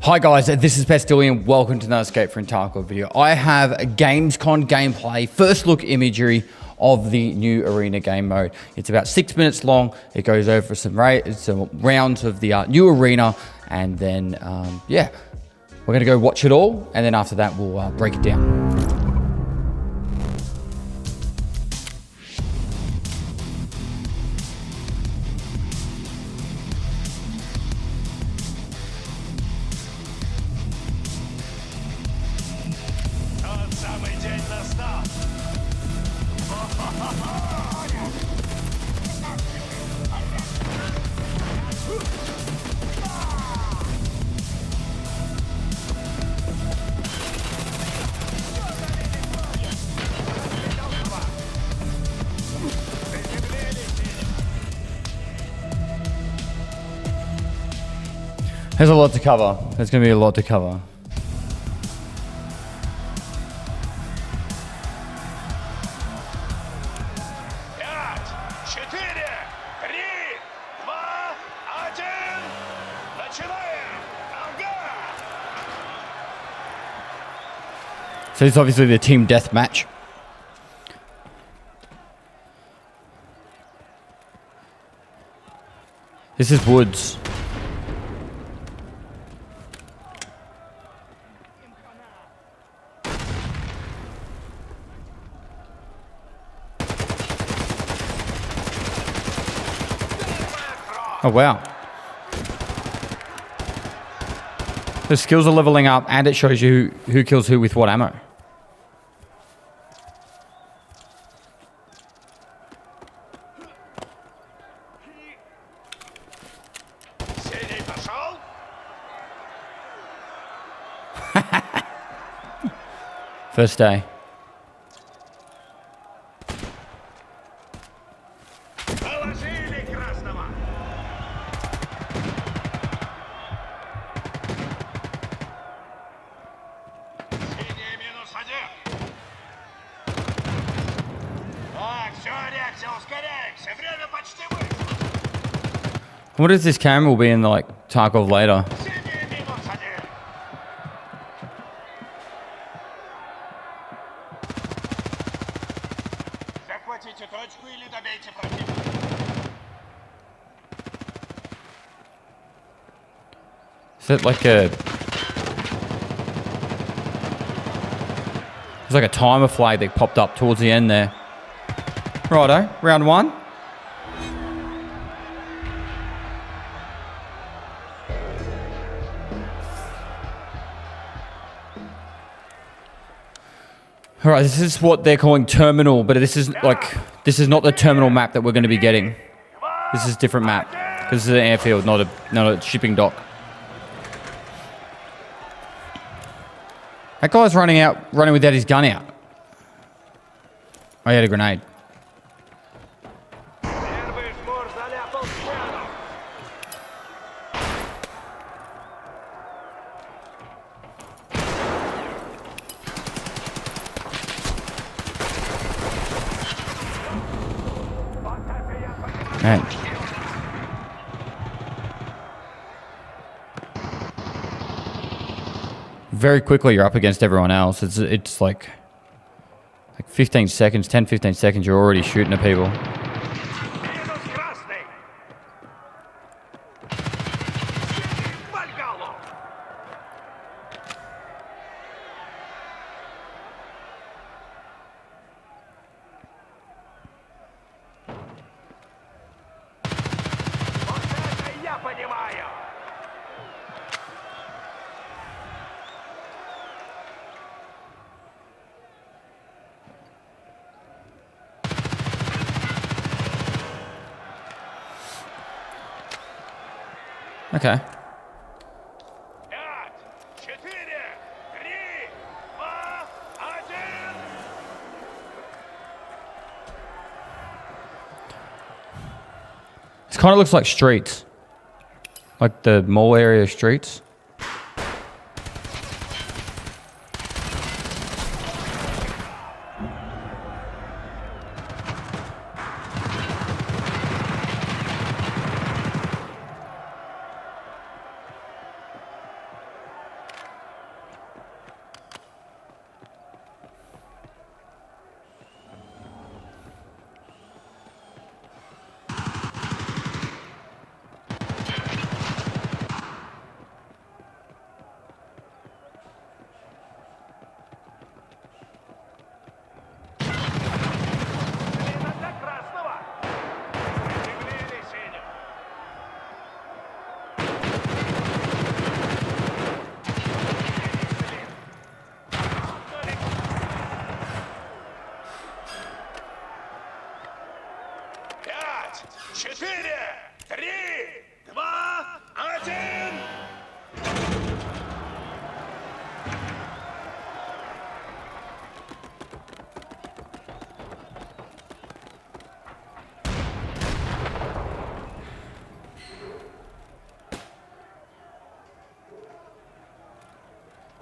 Hi guys, this is Pestily and welcome to another Escape from Tarkov video. I have a GamesCom gameplay, first look imagery of the new arena game mode. It's about 6 minutes long. It goes over some rounds of the new arena, and then yeah, we're gonna go watch it all, and then after that we'll break it down. There's a lot to cover. There's going to be a lot to cover. So it's obviously the team deathmatch. This is Woods. Oh wow. The skills are leveling up and it shows you who kills who with what ammo. First day. What if this camera will be in like Tarkov later? Is it like a... There's like a timer flag that popped up towards the end there. Righto, round one. All right, this is what they're calling terminal, but this is not the terminal map that we're going to be getting. This is a different map because this is an airfield, not a shipping dock. That guy's running without his gun out. Oh, he had a grenade. Man. Very quickly you're up against everyone else. It's like 15 seconds, 10-15 seconds you're already shooting at people. Okay. This kind of looks like streets. Like the mall area streets.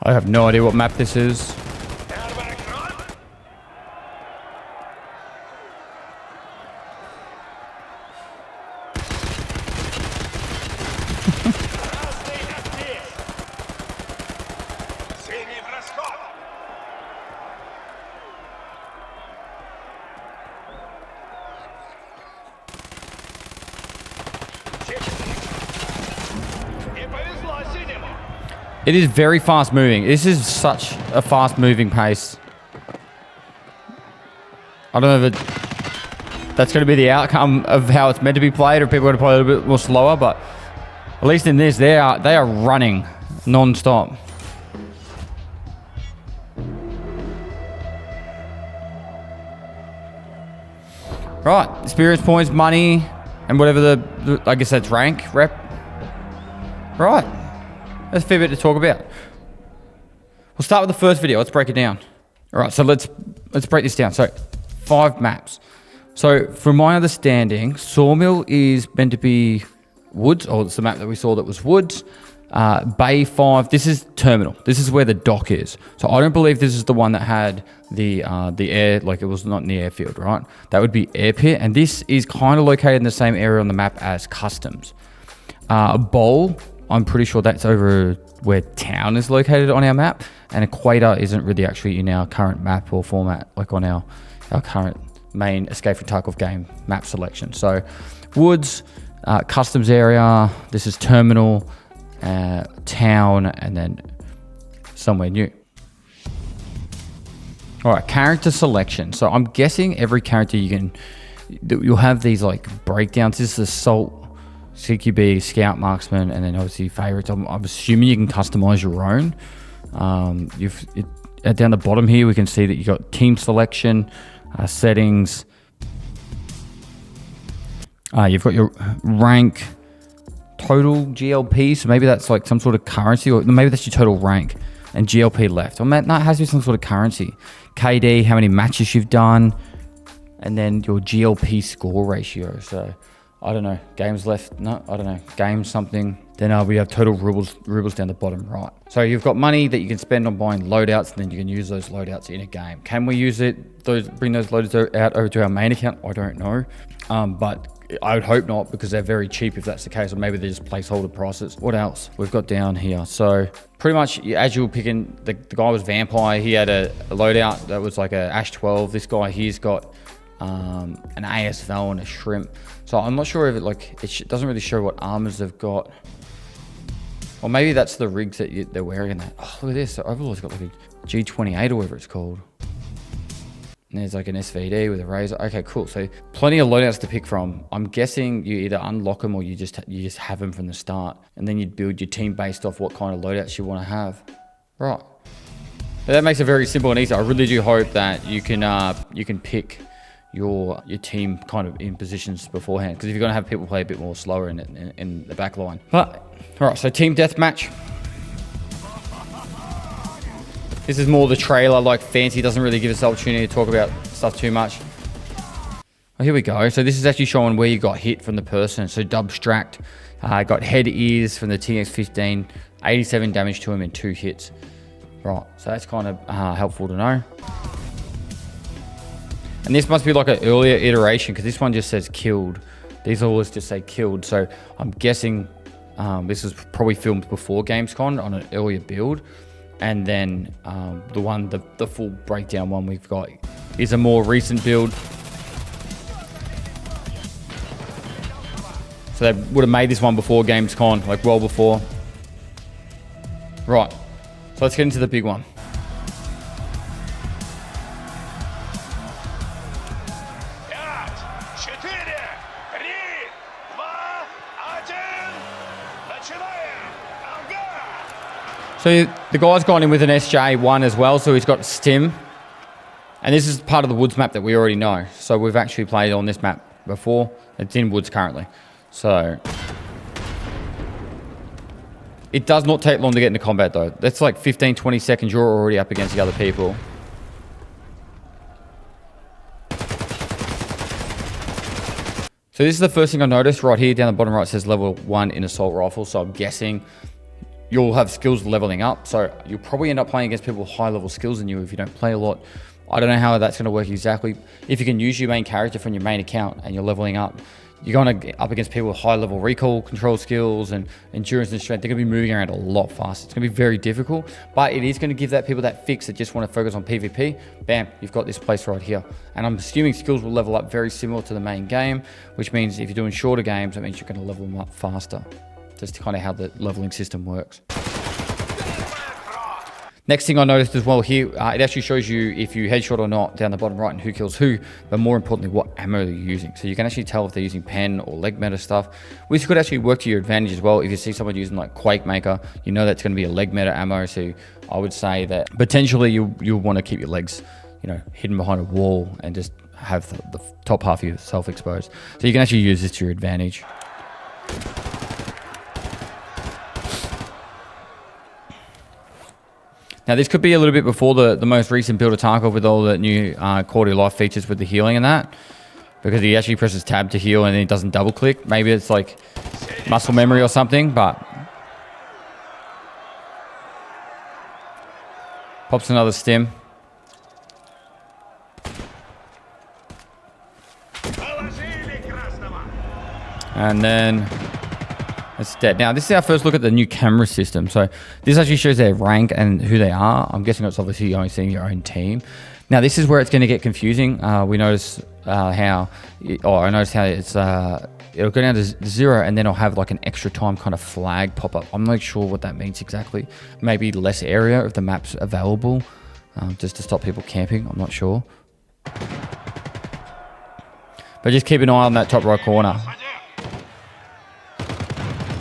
I have no idea what map this is. It is very fast moving. This is such a fast moving pace. I don't know if that's going to be the outcome of how it's meant to be played, or people are going to play a little bit more slower, but at least in this, they are running non-stop. Right, experience points, money, and whatever the I guess that's rank, rep. Right. That's a fair bit to talk about. We'll start with the first video. Let's break it down. All right, so let's break this down. So 5 maps. So from my understanding, Sawmill is meant to be woods, or it's the map that we saw that was woods. Bay 5, this is terminal. This is where the dock is. So I don't believe this is the one that had the air, like it was not in the airfield, right? That would be air pit, and this is kind of located in the same area on the map as customs. Bowl, I'm pretty sure that's over where town is located on our map, and Equator isn't really actually in our current map or format, like on our current main Escape from Tarkov game map selection. So woods, customs area, this is terminal, town, and then somewhere new. All right, character selection. So I'm guessing every character you'll have these like breakdowns. This is Assault, CQB, Scout, Marksman, and then obviously favorites. I'm assuming you can customize your own. Down the bottom here, we can see that you got team selection, settings. You've got your rank, total GLP. So maybe that's like some sort of currency, or maybe that's your total rank, and GLP left. Or no, it has to be some sort of currency. KD, how many matches you've done, and then your GLP score ratio. So I don't know, games left, no, I don't know, games something. Then we have total rubles down the bottom right. So you've got money that you can spend on buying loadouts, and then you can use those loadouts in a game. Can we use it, bring those loadouts out over to our main account? I don't know, but I would hope not, because they're very cheap if that's the case, or maybe they're just placeholder prices. What else we've got down here? So pretty much as you were picking, the guy was Vampire. He had a loadout that was like a Ash 12. This guy here's got an ASL and a Shrimp. So I'm not sure if it doesn't really show what armors they've got. Or maybe that's the rigs that they're wearing. Oh, look at this. The Overlord's got like a G28 or whatever it's called. And there's like an SVD with a Razor. Okay, cool. So plenty of loadouts to pick from. I'm guessing you either unlock them or you just have them from the start. And then you'd build your team based off what kind of loadouts you want to have. Right. But that makes it very simple and easy. I really do hope that you can pick your team kind of in positions beforehand, because if you're going to have people play a bit more slower in the back line. But all right, so team deathmatch. This is more the trailer, like fancy, doesn't really give us the opportunity to talk about stuff too much. Oh, here we go. So this is actually showing where you got hit from the person. So Dubstract got head ears from the TX-15, 87 damage to him in 2 hits. Right, so that's kind of helpful to know. And this must be like an earlier iteration, because this one just says killed. These always just say killed. So I'm guessing this was probably filmed before GamesCom on an earlier build. And then the full breakdown one we've got is a more recent build. So they would have made this one before GamesCom, like well before. Right, so let's get into the big one. So the guy's gone in with an SJ1 as well, so he's got Stim. And this is part of the Woods map that we already know. So we've actually played on this map before. It's in Woods currently. So it does not take long to get into combat though. That's like 15, 20 seconds, you're already up against the other people. So this is the first thing I noticed right here down the bottom right. It says level 1 in assault rifle. So I'm guessing you'll have skills leveling up. So you'll probably end up playing against people with high level skills than you if you don't play a lot. I don't know how that's going to work exactly. If you can use your main character from your main account and you're leveling up, you're going to up against people with high level recall, control skills, and endurance and strength. They're going to be moving around a lot faster. It's going to be very difficult, but it is going to give that people that fix that just want to focus on PvP. Bam, you've got this place right here. And I'm assuming skills will level up very similar to the main game, which means if you're doing shorter games, that means you're going to level them up faster. Just kind of how the leveling system works. Next thing I noticed as well here, it actually shows you if you headshot or not down the bottom right and who kills who, but more importantly, what ammo they're using. So you can actually tell if they're using pen or leg meta stuff, which could actually work to your advantage as well. If you see someone using like Quake Maker, you know that's going to be a leg meta ammo. So I would say that potentially you'll want to keep your legs, you know, hidden behind a wall and just have the top half of yourself exposed. So you can actually use this to your advantage. Now, this could be a little bit before the most recent build of Tarkov with all the new quality of life features with the healing and that. Because he actually presses tab to heal and then he doesn't double click. Maybe it's like muscle memory or something, but... Pops another stim. And then... it's dead. Now, this is our first look at the new camera system. So this actually shows their rank and who they are. I'm guessing it's obviously only seeing your own team. Now, this is where it's going to get confusing. We notice I noticed how it's it'll go down to 0 and then it'll have like an extra time kind of flag pop up. I'm not sure what that means exactly. Maybe less area if the map's available, just to stop people camping. I'm not sure. But just keep an eye on that top right corner.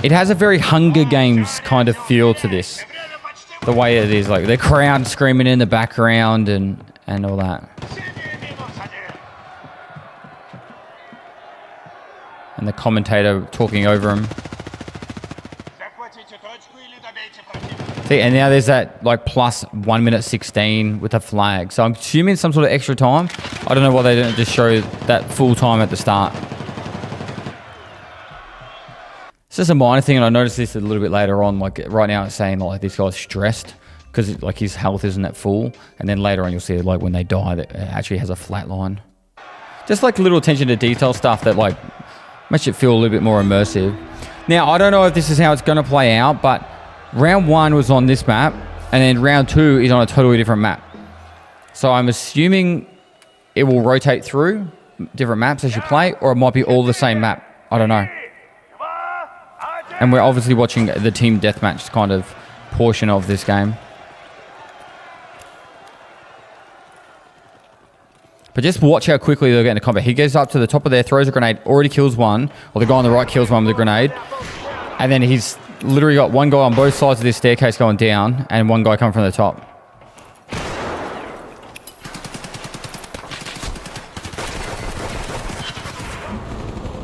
It has a very Hunger Games kind of feel to this. The way it is, like the crowd screaming in the background and all that. And the commentator talking over him. See, and now there's that like plus 1 minute 16 with a flag. So I'm assuming some sort of extra time. I don't know why they didn't just show that full time at the start. It's just a minor thing, and I noticed this a little bit later on. Like right now, it's saying like this guy's stressed because like his health isn't at full, and then later on you'll see like when they die, that it actually has a flat line. Just like little attention to detail stuff that like makes it feel a little bit more immersive. Now I don't know if this is how it's going to play out, but round 1 was on this map, and then round 2 is on a totally different map. So I'm assuming it will rotate through different maps as you play, or it might be all the same map. I don't know. And we're obviously watching the team deathmatch kind of portion of this game. But just watch how quickly they'll get into combat. He goes up to the top of there, throws a grenade, already kills one, or the guy on the right kills one with a grenade. And then he's literally got one guy on both sides of this staircase going down, and one guy coming from the top.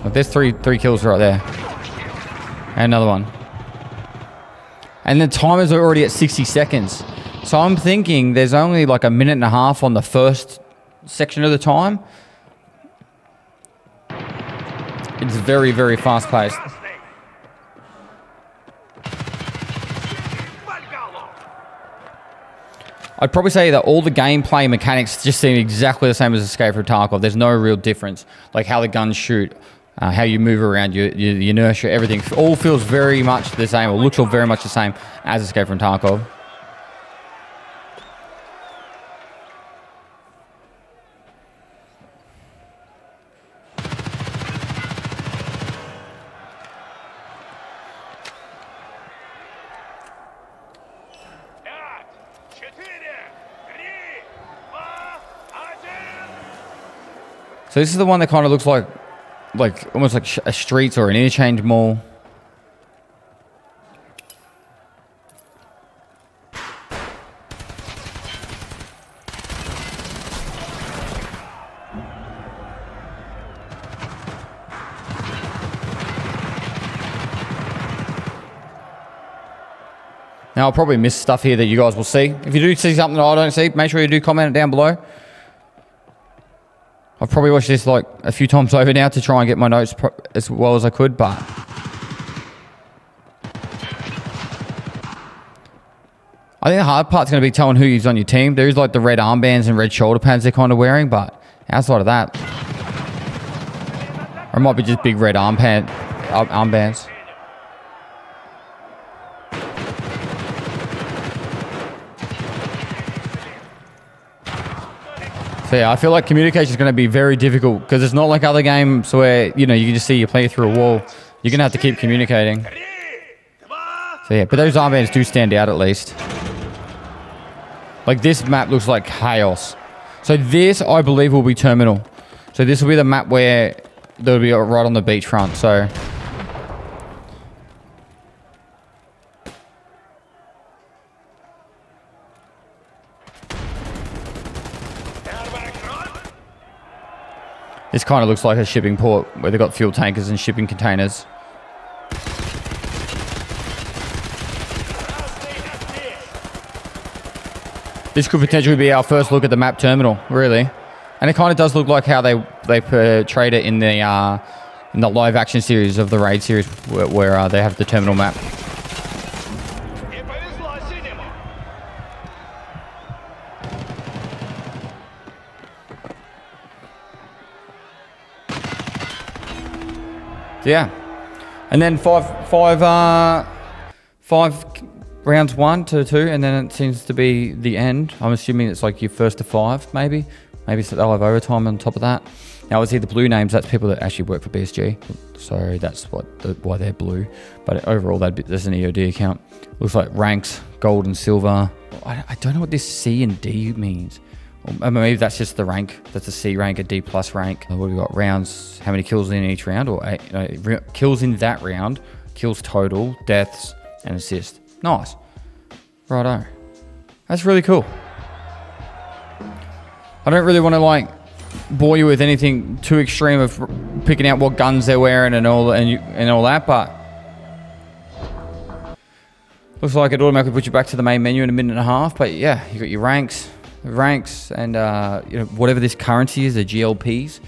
But there's three kills right there. And another one. And the timers are already at 60 seconds. So I'm thinking there's only like a minute and a half on the first section of the time. It's very, very fast paced. I'd probably say that all the gameplay mechanics just seem exactly the same as Escape from Tarkov. There's no real difference. Like how the guns shoot. How you move around, your inertia, everything all feels very much the same, or looks all very much the same as Escape from Tarkov. So this is the one that kind of looks like almost like a streets or an interchange mall. Now I'll probably miss stuff here that you guys will see. If you do see something that I don't see, make sure you do comment it down below. I've probably watched this like a few times over now to try and get my notes as well as I could, but I think the hard part's going to be telling who's on your team. There's like the red armbands and red shoulder pads they're kind of wearing, but outside of that, or it might be just big red armbands. So yeah, I feel like communication is going to be very difficult because it's not like other games where, you know, you can just see you play through a wall. You're going to have to keep communicating. So yeah, but those armbands do stand out at least. Like this map looks like chaos. So this, I believe, will be Terminal. So this will be the map where they'll be right on the beachfront. So this kind of looks like a shipping port where they've got fuel tankers and shipping containers. This could potentially be our first look at the map Terminal, really. And it kind of does look like how they portrayed it in the live action series of the Raid series where they have the Terminal map. Yeah, and then five rounds 1 to 2, and then it seems to be the end. I'm assuming it's like your first to 5, maybe they'll have overtime on top of that. Now, obviously the blue names, that's people that actually work for BSG, so that's why they're blue. But overall, there's an EOD account. Looks like ranks, gold and silver. I don't know what this C and D means. Or maybe that's just the rank. That's a C rank, a D plus rank. What have we got? Rounds, how many kills in each round? Or kills in that round, kills total, deaths, and assists. Nice. Righto. That's really cool. I don't really want to like bore you with anything too extreme of picking out what guns they're wearing and all that, but looks like it automatically puts you back to the main menu in a minute and a half. But yeah, you got your ranks, and you know, whatever this currency is, the GLPs,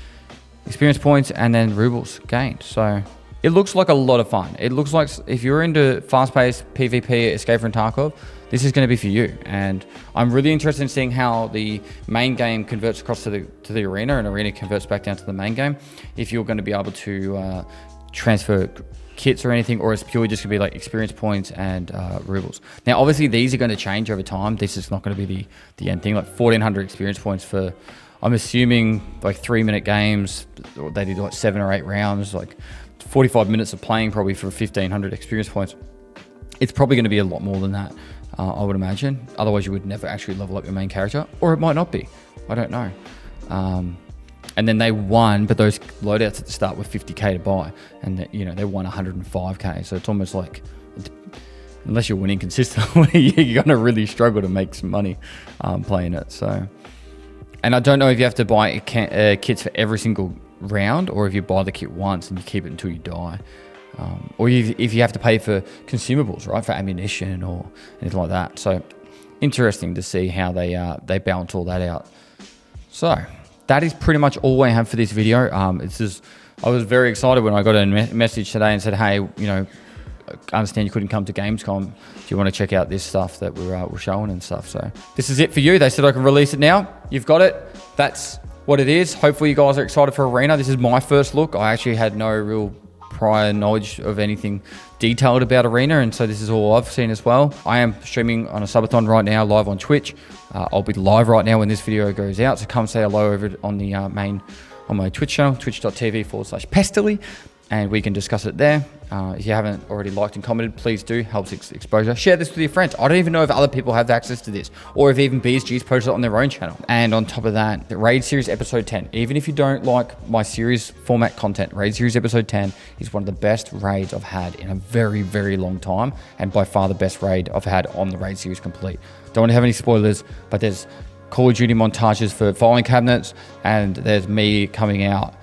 experience points, and then rubles gained. So it looks like a lot of fun. It looks like if you're into fast-paced PvP Escape from Tarkov, this is going to be for you. And I'm really interested in seeing how the main game converts across to the arena, and arena converts back down to the main game. If you're going to be able to transfer kits or anything, or it's purely just going to be like experience points and rubles. Now, obviously, these are going to change over time. This is not going to be the end thing. Like 1,400 experience points for, I'm assuming, like 3-minute games. They did like 7 or 8 rounds, like 45 minutes of playing probably for 1,500 experience points. It's probably going to be a lot more than that, I would imagine. Otherwise, you would never actually level up your main character, or it might not be. I don't know. And then they won, but those loadouts at the start were 50k to buy, and you know they won 105k. So it's almost like, unless you're winning consistently, you're gonna really struggle to make some money playing it. So, and I don't know if you have to buy kits for every single round, or if you buy the kit once and you keep it until you die, or if you have to pay for consumables, right, for ammunition or anything like that. So interesting to see how they balance all that out. So that is pretty much all I have for this video. I was very excited when I got a message today and said, hey, you know, I understand you couldn't come to GamesCom. Do you want to check out this stuff that we're showing and stuff? So this is it for you. They said I can release it now. You've got it. That's what it is. Hopefully you guys are excited for Arena. This is my first look. I actually had no real prior knowledge of anything detailed about Arena, and so this is all I've seen as well. I am streaming on a subathon right now, live on Twitch. I'll be live right now when this video goes out, so come say hello over on the on my Twitch channel, twitch.tv/Pestily, and we can discuss it there. If you haven't already liked and commented, please do. Helps exposure. Share this with your friends. I don't even know if other people have access to this, or if even BSG's posted it on their own channel. And on top of that, the Raid Series Episode 10. Even if you don't like my series format content, Raid Series Episode 10 is one of the best raids I've had in a very, very long time, and by far the best raid I've had on the Raid Series complete. Don't want to have any spoilers, but there's Call of Duty montages for filing cabinets, and there's me coming out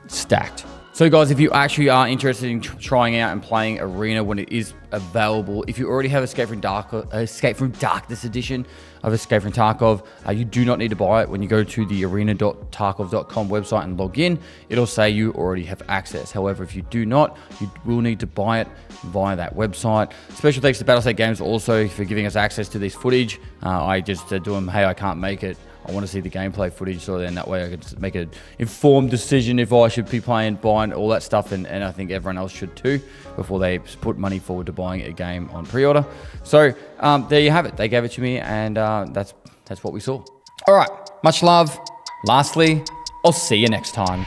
stacked. So guys, if you actually are interested in trying out and playing Arena when it is available, if you already have Escape from Darkness edition of Escape from Tarkov, you do not need to buy it. When you go to the arena.tarkov.com website and log in, it'll say you already have access. However, if you do not, you will need to buy it via that website. Special thanks to Battlestate Games also for giving us access to this footage. I just said to them, hey, I can't make it. I want to see the gameplay footage, so then that way I can make an informed decision if I should be buying all that stuff, and I think everyone else should too, before they put money forward to buying a game on pre-order. So there you have it. They gave it to me, and that's what we saw. All right, much love. Lastly, I'll see you next time.